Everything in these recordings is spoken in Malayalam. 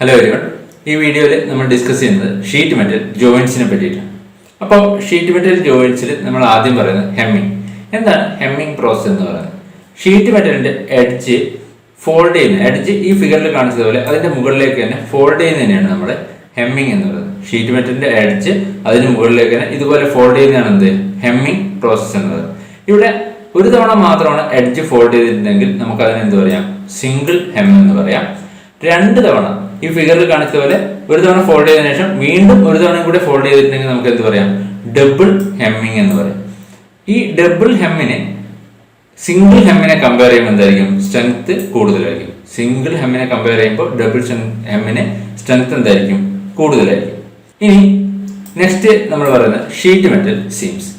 Hello everyone. ഈ വീഡിയോയിൽ നമ്മൾ ഡിസ്കസ് ചെയ്യുന്നത് ഷീറ്റ് മെറ്റൽ ജോയിൻസിനെ പറ്റിയിട്ടാണ്. അപ്പോൾ ഷീറ്റ് മെറ്റൽ ജോയിൻസിൽ നമ്മൾ ആദ്യം പറയുന്നത് ഹെമ്മിങ്. എന്താണ് ഹെമ്മിങ് പ്രോസസ് എന്ന് പറയുന്നത്? ഷീറ്റ് മെറ്റലിന്റെ എഡ്ജ് ഫോൾഡ് ചെയ്യുന്ന എഡ്ജ് ഈ ഫിഗറിൽ കാണിച്ചതുപോലെ അതിന്റെ മുകളിലേക്ക് തന്നെ ഫോൾഡ് ചെയ്യുന്നതിനെയാണ് നമ്മൾ ഹെമ്മിങ് എന്ന് പറയുന്നത്. ഷീറ്റ് മെറ്റലിന്റെ എഡ്ജ് അതിന് മുകളിലേക്ക് തന്നെ ഇതുപോലെ ഫോൾഡ് ചെയ്യുന്നതാണ് എന്ത് ഹെമ്മിങ് പ്രോസസ് എന്നത്. ഇവിടെ ഒരു തവണ മാത്രമാണ് എഡ്ജ് ഫോൾഡ് ചെയ്തിട്ടുണ്ടെങ്കിൽ നമുക്ക് അതിന് എന്ത് പറയാം? സിംഗിൾ ഹെം എന്ന് പറയാം. രണ്ട് തവണ ഈ ഫിഗറിൽ കാണിച്ച പോലെ ഒരു തവണ ഫോൾഡ് ചെയ്തതിനു ശേഷം വീണ്ടും ഒരു തവണ കൂടെ ഫോൾഡ് ചെയ്തിട്ടുണ്ടെങ്കിൽ നമുക്ക് എന്ത് പറയാം? ഡബിൾ ഹെമ്മിങ് എന്ന് പറയാം. ഈ ഡബിൾ ഹെമ്മിനെ സിംഗിൾ ഹെമ്മിനെ കമ്പയർ ചെയ്യുമ്പോൾ എന്തായിരിക്കും? സ്ട്രെങ്ത് കൂടുതലായിരിക്കും. സിംഗിൾ ഹെമ്മിനെ കമ്പയർ ചെയ്യുമ്പോൾ ഡബിൾ ഹെമ്മിനെ സ്ട്രെങ്ത് എന്തായിരിക്കും? കൂടുതലായിരിക്കും. ഇനി നെക്സ്റ്റ് നമ്മൾ പറയുന്നത് ഷീറ്റ് മെറ്റൽ സീംസ്.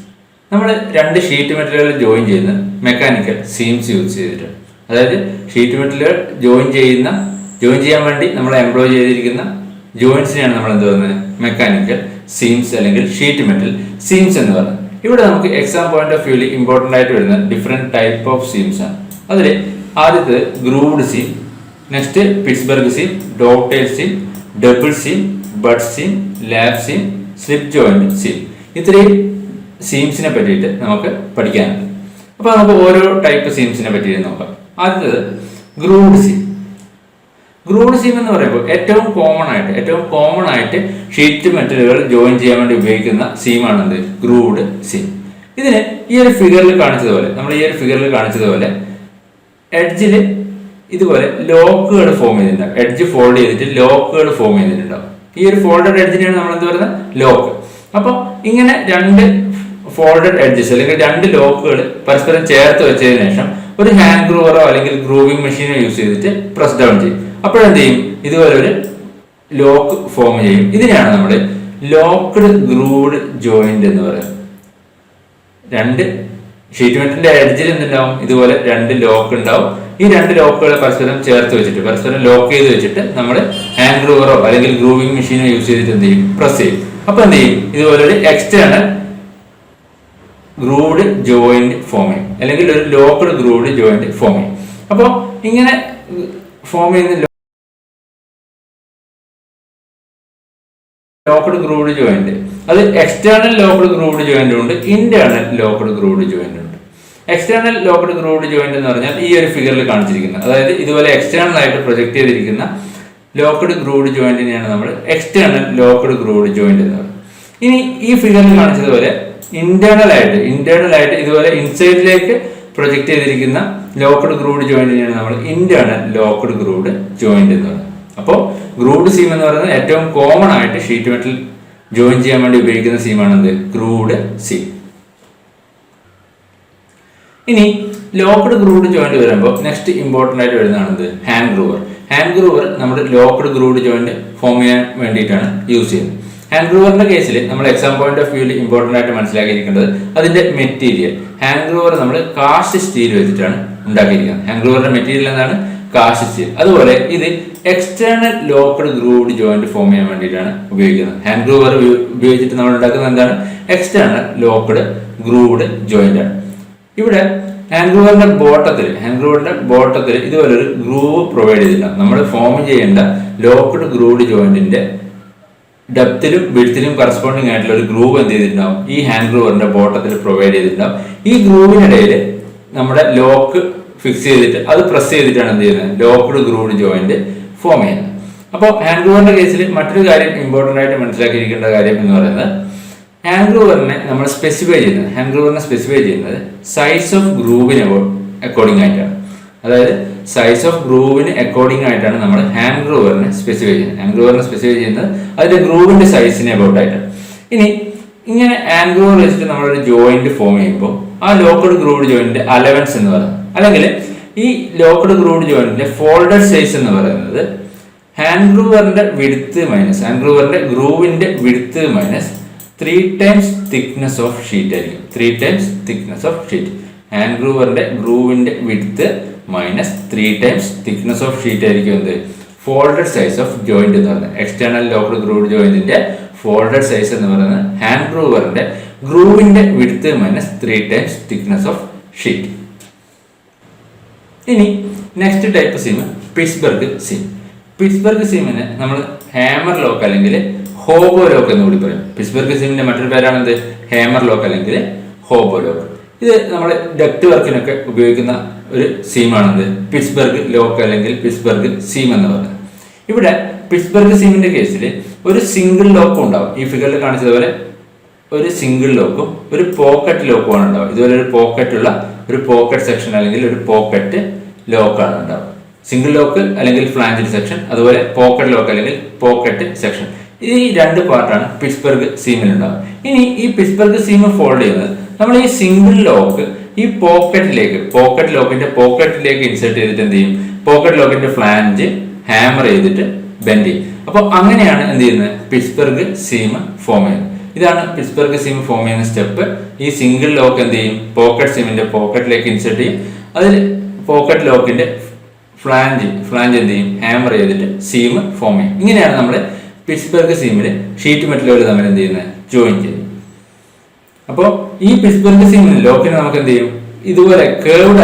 നമ്മൾ രണ്ട് ഷീറ്റ് മെറ്റലുകൾ ജോയിൻ ചെയ്യുന്ന മെക്കാനിക്കൽ സീംസ് യൂസ് ചെയ്തിട്ടുണ്ട്. അതായത് ഷീറ്റ് മെറ്റലുകൾ ജോയിൻ ചെയ്യാൻ വേണ്ടി നമ്മൾ എംപ്ലോയ് ചെയ്തിരിക്കുന്ന ജോയിൻസിനെയാണ് നമ്മൾ എന്ത് പറയുന്നത്? മെക്കാനിക്കൽ സീംസ് അല്ലെങ്കിൽ ഷീറ്റ് മെറ്റൽ സീംസ് എന്ന് പറയുന്നത്. ഇവിടെ നമുക്ക് എക്സാം പോയിന്റ് ഓഫ് വ്യൂവിൽ ഇമ്പോർട്ടൻ്റ് ആയിട്ട് വരുന്ന ഡിഫറെന്റ് ടൈപ്പ് ഓഫ് സീംസ് ആണ്. അതിൽ ആദ്യത്തെ grooved seam, next Pittsburgh seam, dovetail seam, double seam, butt seam, lap seam, slip joint seam. ഇത്രയും സീംസിനെ പറ്റിയിട്ട് നമുക്ക് പഠിക്കാനുണ്ട്. അപ്പോൾ നമുക്ക് ഓരോ ടൈപ്പ് സീംസിനെ പറ്റിയിട്ട് നോക്കാം. ആദ്യത്തേത് ഗ്രൂവ്ഡ് സീം. ഗ്രൂവ്ഡ് സീം എന്ന് പറയുമ്പോൾ ഏറ്റവും കോമൺ ആയിട്ട് ഷീറ്റ് മെറ്റലുകൾ ജോയിൻ ചെയ്യാൻ വേണ്ടി ഉപയോഗിക്കുന്ന സീമാണ് എന്ത്? Grooved seam. ഇതിന് ഈ ഒരു ഫിഗറിൽ കാണിച്ചതുപോലെ എഡ്ജിൽ ഇതുപോലെ ലോക്കുകൾ ഫോം ചെയ്തിട്ടുണ്ടാവും. എഡ്ജ് ഫോൾഡ് ചെയ്തിട്ട് ലോക്കുകൾ ഫോം ചെയ്തിട്ടുണ്ടാവും. ഈ ഒരു ഫോൾഡഡ് എഡ്ജിനെയാണ് നമ്മൾ എന്ത് പറയുന്നത്? ലോക്ക്. അപ്പോൾ ഇങ്ങനെ രണ്ട് ഫോൾഡഡ് എഡ്ജസ് അല്ലെങ്കിൽ രണ്ട് ലോക്കുകൾ പരസ്പരം ചേർത്ത് വെച്ചതിന് ശേഷം ഒരു ഹാൻഡ് ഗ്രൂവറോ അല്ലെങ്കിൽ ഗ്രൂവിംഗ് മെഷീനോ യൂസ് ചെയ്തിട്ട് പ്രസ് ഡൗൺ ചെയ്യും. അപ്പോഴെന്ത് ചെയ്യും? ഇതുപോലെ ഒരു ലോക്ക് ഫോം ചെയ്യും. ഇതിനെയാണ് നമ്മൾ ലോക്ക്ഡ് ഗ്രൂവ്ഡ് ജോയിന്റ് എന്ന് പറയുന്നത്. രണ്ട് ഷീറ്റ് മെറ്റലിന്റെ എഡ്ജിൽ എന്തുണ്ടാവും? ഇതുപോലെ രണ്ട് ലോക്ക് ഉണ്ടാവും. ഈ രണ്ട് ലോക്കുകൾ പരസ്പരം ലോക്ക് ചെയ്ത് വെച്ചിട്ട് നമ്മൾ ഹാൻഡ് ഗ്രൂവറോ അല്ലെങ്കിൽ ഗ്രൂവിംഗ് മെഷീനോ യൂസ് ചെയ്തിട്ട് എന്ത് ചെയ്യും? പ്രസ് ചെയ്യും. അപ്പൊ എന്ത് ചെയ്യും? ഇതുപോലെ ഒരു എക്സ്റ്റേണൽ ഗ്രൂവ്ഡ് ജോയിന്റ് ഫോം ചെയ്യും അല്ലെങ്കിൽ ഒരു ലോക്ക്ഡ് ഗ്രൂവ്ഡ് ജോയിന്റ് ഫോം ചെയ്യും. അപ്പോൾ ഇങ്ങനെ ഫോം ചെയ്യുന്ന ലോക്ക്ഡ് ഗ്രൂവ്ഡ് ജോയിന്റ്, അത് എക്സ്റ്റേണൽ ലോക്ക്ഡ് ഗ്രൂവ്ഡ് ജോയിന്റ് ഉണ്ട്, ഇന്റേണൽ ലോക്ക്ഡ് ഗ്രൂവ്ഡ് ജോയിന്റ് ഉണ്ട്. എക്സ്റ്റേണൽ ലോക്ക്ഡ് ഗ്രൂവ്ഡ് ജോയിന്റ് എന്ന് പറഞ്ഞാൽ ഈ ഒരു ഫിഗറിൽ കാണിച്ചിരിക്കുന്നത്, അതായത് ഇതുപോലെ എക്സ്റ്റേണൽ ആയിട്ട് പ്രൊജക്ട് ചെയ്തിരിക്കുന്ന ലോക്ക്ഡ് ഗ്രൂവ്ഡ് ജോയിന്റിനെയാണ് നമ്മൾ എക്സ്റ്റേണൽ ലോക്ക്ഡ് ഗ്രൂവ്ഡ് ജോയിന്റ് എന്ന് പറയുന്നത്. ഇനി ഈ ഫിഗറിൽ കാണിച്ചതുപോലെ ഇന്റേണൽ ആയിട്ട് ഇതുപോലെ ഇൻസൈഡിലേക്ക് പ്രൊജക്ട് ചെയ്തിരിക്കുന്ന ലോക്ക്ഡ് ഗ്രൂവ്ഡ് ജോയിന്റിനെയാണ് നമ്മൾ ഇന്റേണൽ ലോക്ക്ഡ് ഗ്രൂവ്ഡ് ജോയിന്റ് എന്ന് പറയുന്നത്. അപ്പോൾ ഗ്രൂവ്ഡ് സീം എന്ന് പറയുന്നത് ഏറ്റവും കോമൺ ആയിട്ട് ഷീറ്റ് മെറ്റൽ ജോയിൻ ചെയ്യാൻ വേണ്ടി ഉപയോഗിക്കുന്ന സീമാണെന്ത്? Grooved seam. ഇനി ലോക്ക്ഡ് ഗ്രൂവ്ഡ് ജോയിന്റ് വരുമ്പോൾ നെക്സ്റ്റ് ഇമ്പോർട്ടൻ്റ് ആയിട്ട് വരുന്നതാണ് ഹാൻഡ് ഗ്രൂവർ. ഹാൻഡ് ഗ്രൂവർ നമ്മുടെ ലോക്ക്ഡ് ഗ്രൂവ്ഡ് ജോയിന്റ് ഫോം ചെയ്യാൻ വേണ്ടിയിട്ടാണ് യൂസ് ചെയ്യുന്നത്. ഹാൻഡ് ഗ്രൂവറിന്റെ കേസിൽ നമ്മൾ എക്സാം പോയിന്റ് ഓഫ് വ്യൂവിൽ ഇമ്പോർട്ടൻ്റ് ആയിട്ട് മനസ്സിലാക്കിയിരിക്കേണ്ടത് അതിന്റെ മെറ്റീരിയൽ. ഹാൻഡ് ഗ്രൂവർ നമ്മൾ കാസ്റ്റ് സ്റ്റീൽ വെച്ചിട്ടാണ് ഉണ്ടാക്കിയിരിക്കുന്നത്. ഹാൻഡ് ഗ്രൂവറിന്റെ മെറ്റീരിയൽ എന്താണ്? Cast steel. അതുപോലെ ഇത് external locked grooved joint form ചെയ്യാൻ വേണ്ടിയിട്ടാണ് ഉപയോഗിക്കുന്നത്. ഹാൻഡ് ഗ്രൂവർ ഉപയോഗിച്ചിട്ട് നമ്മൾ ഉണ്ടാക്കുന്നത് എന്താണ്? എക്സ്റ്റേണൽ ലോക്ക്ഡ് ഗ്രൂവ്ഡ് ജോയിന്റ് ആണ്. ഇവിടെ ഹാൻഡ് ഗ്രൂവറിന്റെ ബോട്ടത്തിൽ ഇതുപോലെ ഒരു ഗ്രൂവ് പ്രൊവൈഡ് ചെയ്തിട്ടുണ്ടാകും. നമ്മൾ ഫോം ചെയ്യേണ്ട ലോക്ക്ഡ് ഗ്രൂവ്ഡ് ജോയിന്റിന്റെ ഡെപ്തിലും വിഡ്ത്തിലും കറസ്പോണ്ടിങ് ആയിട്ടുള്ള ഒരു ഗ്രൂവ് എന്ത് ചെയ്തിട്ടുണ്ടാവും? ഈ ഹാൻഡ് ഗ്രൂവറിന്റെ ബോട്ടത്തിൽ പ്രൊവൈഡ് ചെയ്തിട്ടുണ്ടാവും. ഈ ഗ്രൂവിനിടയിൽ നമ്മുടെ ലോക്ക് ഫിക്സ് ചെയ്തിട്ട് അത് പ്രസ് ചെയ്തിട്ടാണ് എന്ത് ചെയ്യുന്നത്? ലോക്ക്ഡ് ഗ്രൂവ്ഡ് ജോയിന്റ് ഫോം ചെയ്യുന്നത്. അപ്പോൾ ഹാൻഡ് ഗ്രൂവറിന്റെ കേസിൽ മറ്റൊരു കാര്യം ഇമ്പോർട്ടൻ്റ് ആയിട്ട് മനസ്സിലാക്കിയിരിക്കേണ്ട കാര്യം എന്ന് പറയുന്നത് ഹാൻഡ് ഗ്രൂവറിനെ സ്പെസിഫൈ ചെയ്യുന്നത് സൈസ് ഓഫ് ഗ്രൂവിന് അക്കോർഡിംഗ് ആയിട്ടാണ്. അതായത് സൈസ് ഓഫ് ഗ്രൂവിന് അക്കോർഡിംഗ് ആയിട്ടാണ് നമ്മൾ ഹാൻഡ് ഗ്രൂവറിനെ സ്പെസിഫൈ ചെയ്യുന്നത്. അതിന്റെ ഗ്രൂവിന്റെ സൈസിനെ അബൌട്ട് ആയിട്ടാണ്. ഇനി ഇങ്ങനെ ഹാൻഡ് ഗ്രൂവർ വെച്ചിട്ട് നമ്മളൊരു ജോയിന്റ് ഫോം ചെയ്യുമ്പോൾ ആ ലോക്ക്ഡ് ഗ്രൂവ്ഡ് ജോയിന്റിന്റെ അലവൻസ് എന്ന് പറയുന്നത്, അല്ലെങ്കിൽ ഈ ലോക്ക്ഡ് ഗ്രൂവ്ഡ് ജോയിന്റിന്റെ ഫോൾഡഡ് സൈസ് എന്ന് പറയുന്നത് ഹാൻഡ് ഗ്രൂവറിന്റെ ഗ്രൂവിന്റെ width minus 3 times thickness of sheet ആയിരിക്കും. 3 times thickness of sheet. Hand ഗ്രൂവറിന്റെ ഗ്രൂവിന്റെ width minus 3 times thickness of sheet ആയിരിക്കും എന്ത്? ഫോൾഡഡ് സൈസ് ഓഫ് ജോയിന്റ് എന്ന് പറയുന്നത്. എക്സ്റ്റേണൽ ലോക്ക്ഡ് ഗ്രൂവ്ഡ് ജോയിന്റിന്റെ ഫോൾഡഡ് സൈസ് എന്ന് പറയുന്നത് ഹാൻഡ് ഗ്രൂവറിന്റെ ഗ്രൂവിന്റെ width minus 3 times thickness of sheet. ഇനി next type seam Pittsburgh seam. Pittsburgh സീമിനെ നമ്മൾ ഹാമർ ലോക്ക് അല്ലെങ്കിൽ ഹോബോ ലോക്ക് എന്ന് കൂടി പറയും. പിറ്റ്സ്ബർഗ് സീമിന്റെ മറ്റൊരു പേരാണെന്ത്? ഹാമർ ലോക്ക് അല്ലെങ്കിൽ ഹോബോ ലോക്ക്. ഇത് നമ്മൾ ഡക്ട് വർക്കിനൊക്കെ ഉപയോഗിക്കുന്ന ഒരു സീമാണെന്ത്? പിറ്റ്സ്ബർഗ് ലോക്ക് അല്ലെങ്കിൽ പിറ്റ്സ്ബർഗ് സീം എന്ന് പറയുന്നത്. ഇവിടെ പിറ്റ്സ്ബർഗ് സീമിന്റെ കേസിൽ ഒരു സിംഗിൾ ലോക്കും ഉണ്ടാവും. ഈ ഫിഗറിൽ കാണിച്ചതുപോലെ ഒരു സിംഗിൾ ലോക്കും ഒരു പോക്കറ്റ് ലോക്കുമാണ് ഉണ്ടാവുക. ഇതുപോലെ ഒരു പോക്കറ്റുള്ള ഒരു പോക്കറ്റ് സെക്ഷൻ അല്ലെങ്കിൽ ഒരു പോക്കറ്റ് ലോക്കാണ് ഉണ്ടാവുക. സിംഗിൾ ലോക്ക് അല്ലെങ്കിൽ ഫ്ലാഞ്ചഡ് സെക്ഷൻ, അതുപോലെ പോക്കറ്റ് ലോക്ക് അല്ലെങ്കിൽ പോക്കറ്റ് സെക്ഷൻ. ഈ രണ്ട് പാർട്ടാണ് പിറ്റ്സ്ബർഗ് സീമിൽ ഉണ്ടാവുക. ഇനി ഈ പിറ്റ്സ്ബർഗ് സീം ഫോൾഡ് ചെയ്യുന്നത് നമ്മൾ ഈ സിംഗിൾ ലോക്ക് ഈ പോക്കറ്റ് ലോക്കിന്റെ പോക്കറ്റിലേക്ക് ഇൻസേർട്ട് ചെയ്തിട്ട് എന്ത് ചെയ്യും? പോക്കറ്റ് ലോക്കിന്റെ ഫ്ലാഞ്ച് ഹാമർ ചെയ്തിട്ട് ബെൻഡ് ചെയ്യും. അപ്പോൾ അങ്ങനെയാണ് എന്ത് ചെയ്യുന്നത്? പിറ്റ്സ്ബർഗ് സീം ഫോം ചെയ്യുന്നത്. ഇതാണ് പിറ്റ്സ്ബർഗ് സീം ഫോം ചെയ്യുന്ന സ്റ്റെപ്പ്. ഈ സിംഗിൾ ലോക്ക് എന്ത് ചെയ്യും? പോക്കറ്റ് സീമിന്റെ പോക്കറ്റിലേക്ക് ഇൻസേർട്ട് ചെയ്യും. അതിൽ പോക്കറ്റ് ലോക്കിന്റെ ഫ്ലാഞ്ച് എന്ത് ചെയ്യും? ഹാമർ ചെയ്തിട്ട് സീം ഫോം ചെയ്യും. ഇങ്ങനെയാണ് നമ്മൾ പിറ്റ്സ്ബർഗ് സീമിൽ ഷീറ്റ് മെറ്റലുകൾ തമ്മിൽ എന്ത് ചെയ്യുന്നത്? ജോയിൻ ചെയ്യും. അപ്പോൾ ഈ പിറ്റ്സ്ബർഗ് സീമിന് ലോക്കിന് നമുക്ക് എന്ത് ചെയ്യും? ഇതുപോലെ കേർവ്ഡ്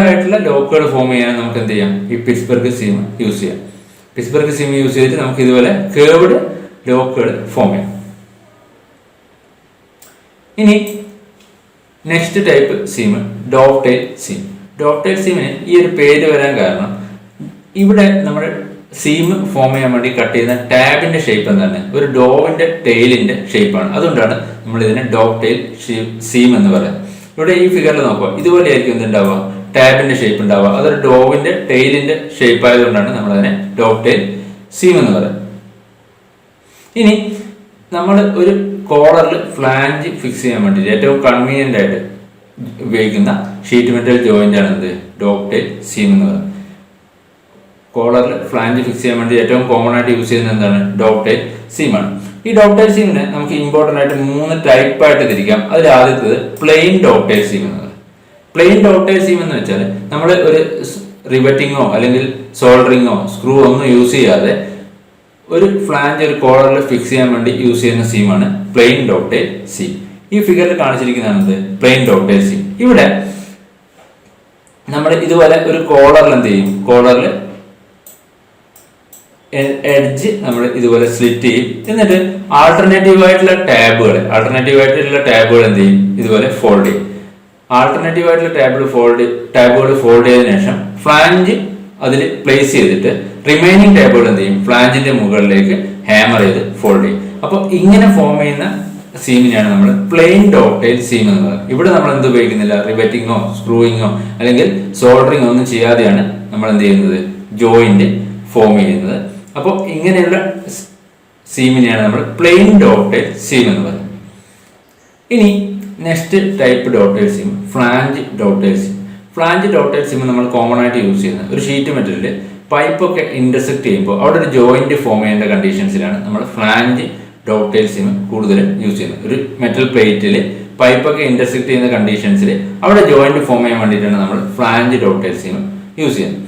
ആയിട്ടുള്ള ലോക്കുകൾ ഫോം ചെയ്യാൻ നമുക്ക് എന്ത് ചെയ്യാം? ഈ പിറ്റ്സ്ബർഗ് സീം യൂസ് ചെയ്യാം. പിറ്റ്സ്ബർഗ് സീം യൂസ് ചെയ്തിട്ട് നമുക്ക് ഇതുപോലെ കേർവ്ഡ് ലോക്കുകൾ ഫോം ചെയ്യാം. ഇനി നെക്സ്റ്റ് ടൈപ്പ് സീം ഡോവ്ടെയിൽ സീം. ഡോവ്ടെയിൽ സീമിന് ഈ ഒരു പേര് വരാൻ കാരണം ഇവിടെ നമ്മൾ സീം ഫോം ചെയ്യാൻ വേണ്ടി കട്ട് ചെയ്യുന്ന ടാബിന്റെ ഷേപ്പ് എന്താണ്? ഒരു ഡോവിന്റെ ടെയിലിന്റെ ഷേപ്പാണ്. അതുകൊണ്ടാണ് നമ്മൾ ഇതിനെ ഡോവ്ടെയിൽ സീം എന്ന് പറയുന്നത്. ഇവിടെ ഈ ഫിഗറിൽ നോക്കുക, ഇതുപോലെ ആയിരിക്കും എന്തുണ്ടാവുക? ടാബിന്റെ ഷേപ്പ് ഉണ്ടാവുക. അതൊരു ഡോവിന്റെ ടെയിലിന്റെ ഷേപ്പ് ആയതുകൊണ്ടാണ് നമ്മൾ അതിനെ ഡോവ്ടെയിൽ സീം എന്ന് പറയുന്നത്. ഇനി നമ്മൾ ഒരു കോളറിൽ ഫ്ലാഞ്ച് ഫിക്സ് ചെയ്യാൻ വേണ്ടിയിട്ട് ഏറ്റവും കൺവീനിയന്റ് ആയിട്ട് ഉപയോഗിക്കുന്ന ഷീറ്റ് മെറ്റൽ ജോയിന്റ് ആണ് എന്ത്? ഡോവ്ടെയിൽ സീം എന്ന് പറയുന്നത്. കോളറിൽ ഫ്ലാഞ്ച് ഫിക്സ് ചെയ്യാൻ വേണ്ടി ഏറ്റവും കോമൺ ആയിട്ട് യൂസ് ചെയ്യുന്നത് എന്താണ്? ഡോവ്ടെയിൽ സീമാണ്. ഈ ഡോവ്ടെയിൽ സീമിനെ നമുക്ക് ഇമ്പോർട്ടൻ്റ് ആയിട്ട് 3 ടൈപ്പായിട്ട് തിരിക്കാം. അതിൽ ആദ്യത്തേത് പ്ലെയിൻ ഡോവ്ടെയിൽ സീം എന്നത്. പ്ലെയിൻ ഡോവ്ടെയിൽ സീം എന്ന് വെച്ചാൽ നമ്മൾ ഒരു റിവറ്റിങ്ങോ അല്ലെങ്കിൽ സോൾഡറിങ്ങോ സ്ക്രൂ ഒന്നും യൂസ് ചെയ്യാതെ ഒരു ഫ്ലാഞ്ച് ഒരു കോളറിൽ ഫിക്സ് ചെയ്യാൻ വേണ്ടി യൂസ് ചെയ്യുന്ന സീമാണ് പ്ലെയിൻ ഡോവ്ടെയിൽ സീം. ഈ ഫിഗറിൽ കാണിച്ചിരിക്കുന്നതാണ് പ്ലെയിൻ ഡോവ്ടെയിൽ സീം. ഇവിടെ നമ്മൾ ഇതുപോലെ ഒരു കോളറിൽ എന്ത് ചെയ്യും? കോളറിൽ എഡ്ജ് നമ്മൾ ഇതുപോലെ സ്ലിറ്റ് ചെയ്യും. എന്നിട്ട് ആൾട്ടർനേറ്റീവ് ആയിട്ടുള്ള ടാബുകൾ എന്ത് ചെയ്യും? ഇതുപോലെ ഫോൾഡ് ചെയ്യും. ആൾട്ടർനേറ്റീവ് ആയിട്ടുള്ള ടാബുകൾ ഫോൾഡ് ചെയ്തതിനു ശേഷം ഫ്ലാഞ്ച് അതിൽ പ്ലേസ് ചെയ്തിട്ട് റിമൈനിങ് ടാബുകൾ എന്ത് ചെയ്യും? ഫ്ലാഞ്ചിന്റെ മുകളിലേക്ക് ഹാമർ ചെയ്ത് ഫോൾഡ് ചെയ്യും. അപ്പോൾ ഇങ്ങനെ ഫോം ചെയ്യുന്ന സീമിനെയാണ് നമ്മൾ പ്ലെയിൻ ഡോവ്ടെയിൽ സീം എന്ന് പറയുന്നത്. ഇവിടെ നമ്മൾ എന്ത് ഉപയോഗിക്കുന്നില്ല? റിവറ്റിങ്ങോ സ്ക്രൂയിങ്ങോ അല്ലെങ്കിൽ സോൾഡറിങ്ങോ ഒന്നും ചെയ്യാതെയാണ് നമ്മൾ എന്ത് ചെയ്യുന്നത്? ജോയിന്റ് ഫോം ചെയ്യുന്നത്. അപ്പോൾ ഇങ്ങനെയുള്ള സീമിനെയാണ് നമ്മൾ പ്ലെയിൻ ഡോവ്ടെയിൽ സീം എന്ന് പറയുന്നത്. ഇനി next type dovetail seam flange dovetail seam. Flange dovetail seam നമ്മൾ കോമൺ ആയിട്ട് യൂസ് ചെയ്യുന്നത് ഒരു ഷീറ്റ് മെറ്റലിൽ പൈപ്പൊക്കെ ഇന്റർസെക്ട് ചെയ്യുമ്പോൾ അവിടെ ഒരു ജോയിന്റ് ഫോം ചെയ്യേണ്ട കണ്ടീഷൻസിലാണ് നമ്മൾ ഫ്ലാഞ്ച് ഡോവ്ടെയിൽ സീം കൂടുതലും യൂസ് ചെയ്യുന്നത്. ഒരു മെറ്റൽ പ്ലേറ്റിൽ പൈപ്പൊക്കെ ഇന്റർസെക്ട് ചെയ്യുന്ന കണ്ടീഷൻസിൽ അവിടെ ജോയിന്റ് ഫോം ചെയ്യാൻ വേണ്ടിയിട്ടാണ് നമ്മൾ ഫ്ലാഞ്ച് ഡോവ്ടെയിൽ സീം യൂസ് ചെയ്യുന്നത്.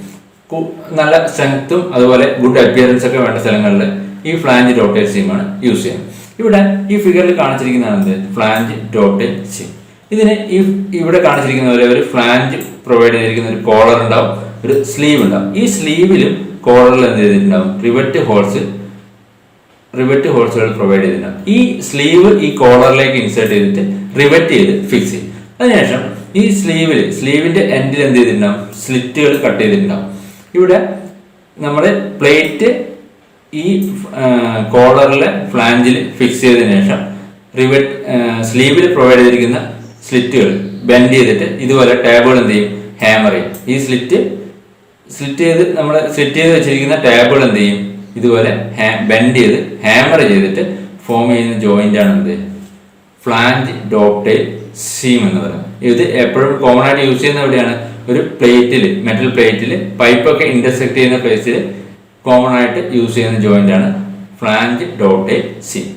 നല്ല സ്ട്രെങ്ത്തും അതുപോലെ ഗുഡ് അപ്പിയറൻസ് ഒക്കെ വേണ്ട സ്ഥലങ്ങളിൽ ഈ ഫ്ലാഞ്ച് ഡോവ്ടെയിൽ സീമാണ് യൂസ് ചെയ്യുന്നത്. ഇവിടെ ഈ ഫിഗറിൽ കാണിച്ചിരിക്കുന്നതാണ് ഫ്ലാഞ്ച് ഡോവ്ടെയിൽ സീം. ഇതിന് ഇവിടെ കാണിച്ചിരിക്കുന്ന പോലെ ഒരു ഫ്ലാഞ്ച് പ്രൊവൈഡ് ചെയ്തിരിക്കുന്ന ഒരു കോളർ ഉണ്ടാവും, ഒരു സ്ലീവ് ഉണ്ടാവും. ഈ സ്ലീവിലും കോളറിൽ എന്ത് ചെയ്തിട്ടുണ്ടാവും? റിവറ്റ് ഹോൾസുകൾ പ്രൊവൈഡ് ചെയ്തിട്ടുണ്ടാവും. ഈ സ്ലീവ് ഈ കോളറിലേക്ക് ഇൻസേർട്ട് ചെയ്തിട്ട് റിവറ്റ് ചെയ്ത് ഫിക്സ് ചെയ്യും. അതിനുശേഷം ഈ സ്ലീവിന്റെ എൻഡിൽ എന്ത് ചെയ്തിട്ടുണ്ടാവും? സ്ലിറ്റുകൾ കട്ട് ചെയ്തിട്ടുണ്ടാവും. ഇവിടെ നമ്മൾ പ്ലേറ്റ് ഈ കോളറിലെ ഫ്ലാഞ്ചിൽ ഫിക്സ് ചെയ്തതിനു ശേഷം സ്ലീവിൽ പ്രൊവൈഡ് ചെയ്തിരിക്കുന്ന സ്ലിറ്റുകൾ ബെൻഡ് ചെയ്തിട്ട് ഇതുപോലെ ടാബുകൾ എന്ത് ചെയ്യും? ഹാമർ ചെയ്യും. ഈ സ്ലിറ്റ് ചെയ്ത് വെച്ചിരിക്കുന്ന ടാബുകൾ എന്ത് ചെയ്യും? ഇതുപോലെ ബെൻഡ് ചെയ്ത് ഹാമർ ചെയ്തിട്ട് ഫോം ചെയ്യുന്ന ജോയിന്റ് ആണ് എന്ത്? ഫ്ലാഞ്ച് ഡോവ്ടെയിൽ സീം എന്ന് പറയുന്നത്. ഇത് എപ്പോഴും കോമൺ ആയിട്ട് യൂസ് ചെയ്യുന്ന എവിടെയാണ്? ഒരു പ്ലേറ്റിൽ മെറ്റൽ പ്ലേറ്റിൽ പൈപ്പൊക്കെ ഇന്റർസെക്ട് ചെയ്യുന്ന പ്ലേസിൽ കോമൺ ആയിട്ട് യൂസ് ചെയ്യുന്ന ജോയിന്റ് ആണ് ഫ്ലാഞ്ച് ഡോവ്ടെയിൽ സീം.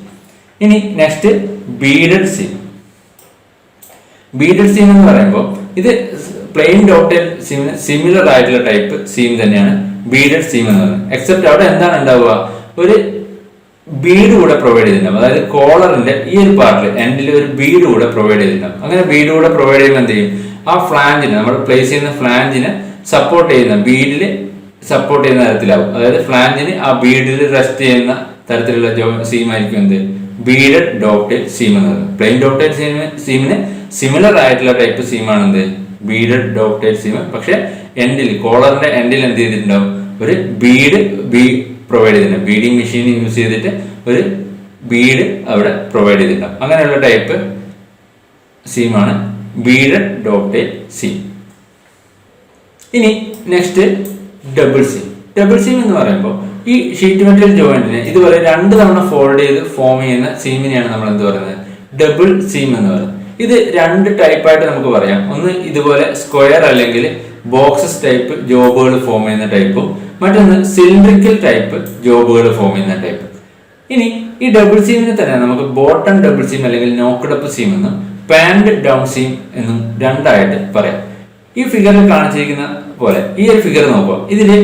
ഇനി next beaded seam. Beaded seam എന്ന് പറയുമ്പോൾ ഇത് പ്ലെയിൻ ഡോവ്ടെയിൽ സീമിന് സിമിലർ ആയിട്ടുള്ള ടൈപ്പ് സീം തന്നെയാണ് ബീഡഡ് സീം എന്ന് പറയുന്നത്. എക്സെപ്റ്റ് അവിടെ എന്താണ് ഉണ്ടാവുക? ഒരു ബീഡ് കൂടെ പ്രൊവൈഡ് ചെയ്തിട്ടുണ്ടാവും. അതായത് കോളറിന്റെ ഈ ഒരു പാർട്ടിൽ എൻഡിൽ ഒരു ബീഡ് കൂടെ പ്രൊവൈഡ് ചെയ്തിട്ടുണ്ടാവും. അങ്ങനെ ബീഡ് കൂടെ പ്രൊവൈഡ് ചെയ്യുമ്പോൾ എന്ത് ചെയ്യും? ആ ഫ്ലാഞ്ചിനെ നമ്മൾ പ്ലേസ് ചെയ്യുന്ന ഫ്ലാഞ്ചിനെ സപ്പോർട്ട് ചെയ്യുന്ന ബീഡിൽ സപ്പോർട്ട് ചെയ്യുന്ന തരത്തിലാവും. അതായത് ഫ്ലാഞ്ചിന് ആ ബീഡിൽ റെസ്റ്റ് ചെയ്യുന്ന തരത്തിലുള്ള സീം ആയിരിക്കും എന്ത് ബീഡഡ് ഡോക്ടൈൽ സീം എന്ന് പറയുന്നത്. പ്ലെയിൻ ഡോക്ടൈൽ സീമിന് സിമിലർ ആയിട്ടുള്ള ടൈപ്പ് സീമാണ് എന്ത് ബീഡഡ് ഡോക്ടൈൽ സീം. പക്ഷെ എൻഡിൽ കോളറിന്റെ എൻഡിൽ എന്ത് ചെയ്തിട്ടുണ്ടാവും ഒരു ബീഡ് പ്രൊവൈഡ് ചെയ്തിട്ടുണ്ട്. ബീഡിങ് മെഷീൻ യൂസ് ചെയ്തിട്ട് ഒരു ബീഡ് അവിടെ പ്രൊവൈഡ് ചെയ്തിട്ടുണ്ടാവും. അങ്ങനെയുള്ള ടൈപ്പ് സീമാണ് ബീഡഡ് ഡോക്ടൈൽ സീം. ഇനി next double seam. Double seam എന്ന് പറയുമ്പോൾ ഈ ഷീറ്റ് മെറ്റൽ ജോയിന്റിനെ ഇതുപോലെ 2 തവണ ഫോൾഡ് ചെയ്ത് ഫോം ചെയ്യുന്ന സീമിനെയാണ് നമ്മൾ എന്ത് പറയുന്നത് ഡബിൾ സീം എന്ന് പറയുന്നത്. ഇത് 2 ടൈപ്പായിട്ട് നമുക്ക് പറയാം. ഒന്ന് ഇതുപോലെ സ്ക്വയർ അല്ലെങ്കിൽ ബോക്സസ് ടൈപ്പ് ജോബുകൾ ഫോം ചെയ്യുന്ന ടൈപ്പും മറ്റൊന്ന് സിലിണ്ടറിക്കൽ ടൈപ്പ് ജോബുകൾ ഫോം ചെയ്യുന്ന ടൈപ്പ്. ഇനി ഈ ഡബിൾ സീമിനെ തന്നെ നമുക്ക് ബോട്ടം ഡബിൾ സീം അല്ലെങ്കിൽ നോക്ക്ഡ് അപ്പ് സീം എന്നും പാൻഡ് ഡൗൺ സീം എന്നും 2ആയിട്ട് പറയാം. ഈ ഫിഗറിൽ കാണിച്ചിരിക്കുന്ന പോലെ ഈ ഒരു ഫിഗർ നോക്കുക. ഇതില്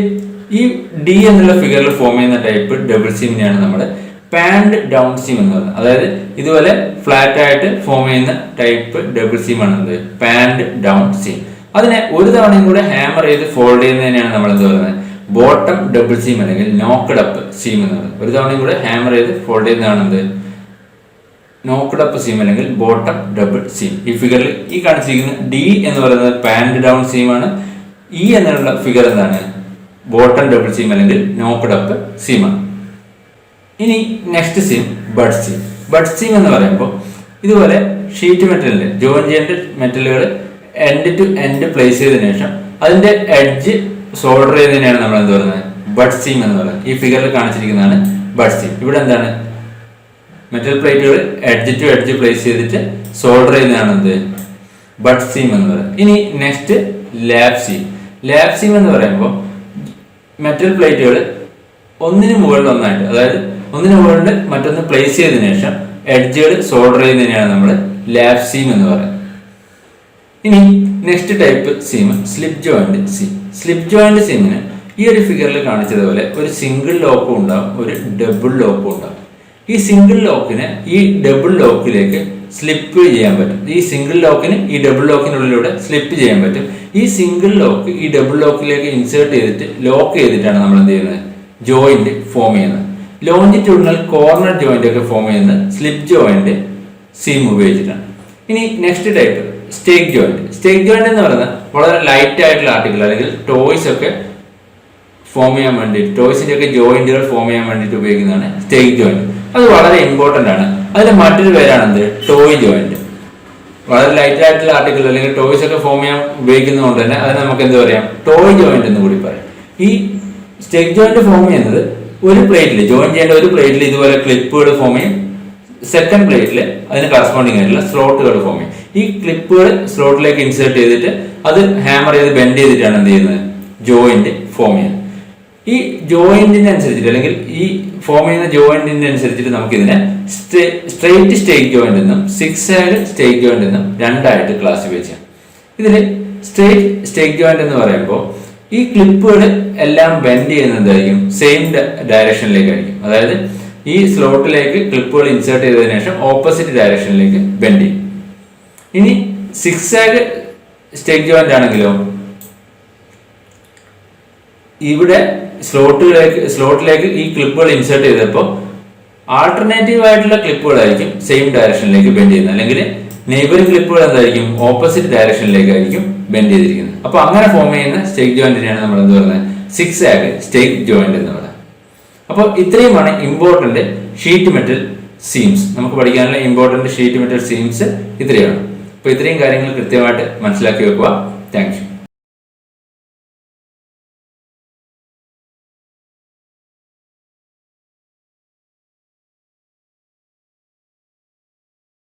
ഈ ഡി എന്നുള്ള ഫിഗറിൽ ഫോം ചെയ്യുന്ന ടൈപ്പ് ഡബിൾ സീമിനെയാണ് നമ്മൾ പാൻഡ് ഡൗൺ സീം എന്ന് പറയുന്നത്. അതായത് ഇതുപോലെ ഫ്ലാറ്റ് ആയിട്ട് ഫോം ചെയ്യുന്ന ടൈപ്പ് ഡബിൾ സീം ആണ് പാൻഡ് ഡൗൺ സീം. അതിനെ ഒരു തവണയും കൂടെ ഹാമർ ചെയ്ത് ഫോൾഡ് ചെയ്യുന്നതിനെയാണ് നമ്മൾ എന്ത് പറയുന്നത് ബോട്ടം ഡബിൾ സീം അല്ലെങ്കിൽ നോക്ക്ഡ് അപ്പ് സീം എന്ന് പറയുന്നത്. ഒരു തവണയും കൂടെ ഹാമർ ചെയ്ത് ഫോൾഡ് ചെയ്യുന്നതാണ് എന്ത് നോക്ക്ഡ് അപ്പ് സീം അല്ലെങ്കിൽ ബോട്ടം ഡബിൾ സീം. ഈ ഫിഗറിൽ ഈ കാണിച്ചിരിക്കുന്ന ഡി എന്ന് പറയുന്നത് പാൻഡ് ഡൗൺ സീമാണ്. ഇ എന്നുള്ള ഫിഗർ എന്താണ് ബോട്ടം ഡബിൾ സീം അല്ലെങ്കിൽ നോക്ക്ഡ് അപ്പ് സീമാണ്. ഇനി next seam butt seam. Butt seam എന്ന് പറയുമ്പോൾ ഇതുപോലെ ഷീറ്റ് മെറ്റലിന്റെ ജോയിൻ ചെയ്യേണ്ട മെറ്റലുകൾ എൻഡ് ടു എൻഡ് പ്ലേസ് ചെയ്തതിനു ശേഷം അതിന്റെ എഡ്ജ് സോൾഡർ ചെയ്തതിനെയാണ് നമ്മൾ എന്ത് പറയുന്നത് ബഡ് സീം എന്ന് പറയുന്നത്. ഈ ഫിഗറിൽ കാണിച്ചിരിക്കുന്നതാണ് ബഡ് സീം. ഇവിടെ എന്താണ് മെറ്റൽ പ്ലേറ്റുകൾ എഡ്ജ് ടു എഡ്ജ് പ്ലേസ് ചെയ്തിട്ട് സോൾഡർ ചെയ്യുന്നതാണ് എന്ത് ബഡ് സീം എന്ന് പറയുന്നത്. ഇനി next lap seam. Lap seam എന്ന് പറയുമ്പോൾ മെറ്റൽ പ്ലേറ്റുകൾ ഒന്നിന് മുകളിൽ ഒന്നായിട്ട് അതായത് ഒന്നിന് മുകളിൽ മറ്റൊന്ന് പ്ലേസ് ചെയ്തതിനു ശേഷം എഡ്ജുകൾ സോൾഡർ ചെയ്യുന്നതിനെയാണ് നമ്മൾ ലാബ് സീം എന്ന് പറയുന്നത്. ഇനി next type seam slip joint seam. Slip joint സീമിന് ഈ ഒരു ഫിഗറിൽ കാണിച്ചതുപോലെ ഒരു സിംഗിൾ ലോക്കും ഉണ്ടാവും, ഒരു ഡബിൾ ലോക്കും ഉണ്ടാവും. ഈ സിംഗിൾ ലോക്കിനെ ഈ ഡബിൾ ലോക്കിലേക്ക് സ്ലിപ്പ് ചെയ്യാൻ പറ്റും. ഈ സിംഗിൾ ലോക്കിന് ഈ ഡബിൾ ലോക്കിനുള്ളിലൂടെ സ്ലിപ്പ് ചെയ്യാൻ പറ്റും. ഈ സിംഗിൾ ലോക്ക് ഈ ഡബിൾ ലോക്കിലേക്ക് ഇൻസേർട്ട് ചെയ്തിട്ട് ലോക്ക് ചെയ്തിട്ടാണ് നമ്മൾ എന്ത് ചെയ്യുന്നത് ജോയിന്റ് ഫോം ചെയ്യുന്നത്. ലോഞ്ചിറ്റ്യൂഡിനൽ കോർണർ ജോയിന്റ് ഒക്കെ ഫോം ചെയ്യുന്നത് സ്ലിപ്പ് ജോയിന്റ് സീം ഉപയോഗിച്ചിട്ടാണ്. ഇനി നെക്സ്റ്റ് ടൈപ്പ് സ്റ്റേക്ക് ജോയിന്റ്. സ്റ്റേക്ക് ജോയിന്റ് എന്ന് പറയുന്നത് വളരെ ലൈറ്റ് ആയിട്ടുള്ള ആർട്ടിക്കിൾ അല്ലെങ്കിൽ ടോയ്സ് ഒക്കെ ഫോം ചെയ്യാൻ വേണ്ടിയിട്ട് ടോയ്സിന്റെ ഒക്കെ ജോയിന്റുകൾ ഫോം ചെയ്യാൻ വേണ്ടിയിട്ട് ഉപയോഗിക്കുന്നതാണ് സ്റ്റേക്ക് ജോയിന്റ്. അത് വളരെ ഇമ്പോർട്ടന്റ് ആണ്. അതിന്റെ മറ്റൊരു പേരാണ് എന്ത് ടോയ് ജോയിന്റ്. വളരെ ലൈറ്റ് ആയിട്ടുള്ള ആർട്ടിക്കിൾ അല്ലെങ്കിൽ ടോയ്സ് ഒക്കെ ഫോം ചെയ്യാൻ ഉപയോഗിക്കുന്നതുകൊണ്ട് തന്നെ അത് നമുക്ക് എന്ത് പറയാം ടോയ് ജോയിന്റ് എന്ന് കൂടി പറയാം. ഈ സ്റ്റേക്ക് ജോയിന്റ് ഫോം ചെയ്യുന്നത് ഒരു പ്ലേറ്റിൽ ജോയിൻ ചെയ്യേണ്ട ഒരു പ്ലേറ്റിൽ ഇതുപോലെ ക്ലിപ്പുകൾ ഫോം ചെയ്യും. സെക്കൻഡ് പ്ലേറ്റിൽ അതിന് കറസ്പോണ്ടിങ് ആയിട്ടുള്ള സ്ലോട്ടുകൾ ഫോം ചെയ്യും. ഈ ക്ലിപ്പുകൾ സ്ലോട്ടിലേക്ക് ഇൻസേർട്ട് ചെയ്തിട്ട് അത് ഹാമർ ചെയ്ത് ബെൻഡ് ചെയ്തിട്ടാണ് എന്ത് ചെയ്യുന്നത് ജോയിന്റ് ഫോം ചെയ്യുന്നത്. ഈ ജോയിന്റിന് അനുസരിച്ചിട്ട് അല്ലെങ്കിൽ ഈ ഫോം ചെയ്യുന്ന ജോയിന്റിന് അനുസരിച്ചിട്ട് നമുക്ക് ഇതിനെ സ്ട്രെയിറ്റ് സ്റ്റേക്ക് ജോയിന്റ് എന്നും സിക്സാഗ് സ്റ്റേക്ക് ജോയിന്റ് എന്നും 2ആയിട്ട് ക്ലാസിഫൈ ചെയ്യാം. ഇതിൽ സ്ട്രെയിറ്റ് സ്റ്റേക്ക് ജോയിന്റ് എന്ന് പറയുമ്പോൾ ഈ ക്ലിപ്പുകൾ എല്ലാം ബെൻഡ് ചെയ്യുന്നതായിരിക്കും സെയിം ഡയറക്ഷനിലേക്കായിരിക്കും. അതായത് ഈ സ്ലോട്ടിലേക്ക് ക്ലിപ്പുകൾ ഇൻസേർട്ട് ചെയ്തതിനു ശേഷം ഓപ്പോസിറ്റ് ഡയറക്ഷനിലേക്ക് ബെൻഡ് ചെയ്യും. ഇനി സിക്സാഗ് സ്റ്റേക്ക് ജോയിന്റ് ആണെങ്കിലോ ഇവിടെ സ്ലോട്ടിലേക്ക് ഈ ക്ലിപ്പുകൾ ഇൻസേർട്ട് ചെയ്തപ്പോൾ ആൾട്ടർനേറ്റീവ് ആയിട്ടുള്ള ക്ലിപ്പുകളായിരിക്കും സെയിം ഡയറക്ഷനിലേക്ക് ബെൻഡ് ചെയ്യുന്നത്. അല്ലെങ്കിൽ നെയ്ബറിംഗ് ക്ലിപ്പുകൾ എന്തായിരിക്കും ഓപ്പോസിറ്റ് ഡയറക്ഷനിലേക്കായിരിക്കും ബെൻഡ് ചെയ്തിരിക്കുന്നത്. അപ്പൊ അങ്ങനെ ഫോം ചെയ്യുന്ന സ്റ്റേക്ക് ജോയിന്റിനെയാണ് നമ്മൾ എന്ത് പറയുന്നത് സിക്സാഗ് സ്റ്റേക്ക് ജോയിന്റ് എന്ന് പറയുന്നത്. അപ്പോൾ ഇത്രയുമാണ് ഇമ്പോർട്ടന്റ് ഷീറ്റ് മെറ്റൽ സീംസ്. നമുക്ക് പഠിക്കാനുള്ള ഇമ്പോർട്ടന്റ് ഷീറ്റ് മെറ്റൽ സീംസ് ഇത്രയാണ്. അപ്പോൾ ഇത്രയും കാര്യങ്ങൾ കൃത്യമായിട്ട് മനസ്സിലാക്കി വെക്കുക. Thank you.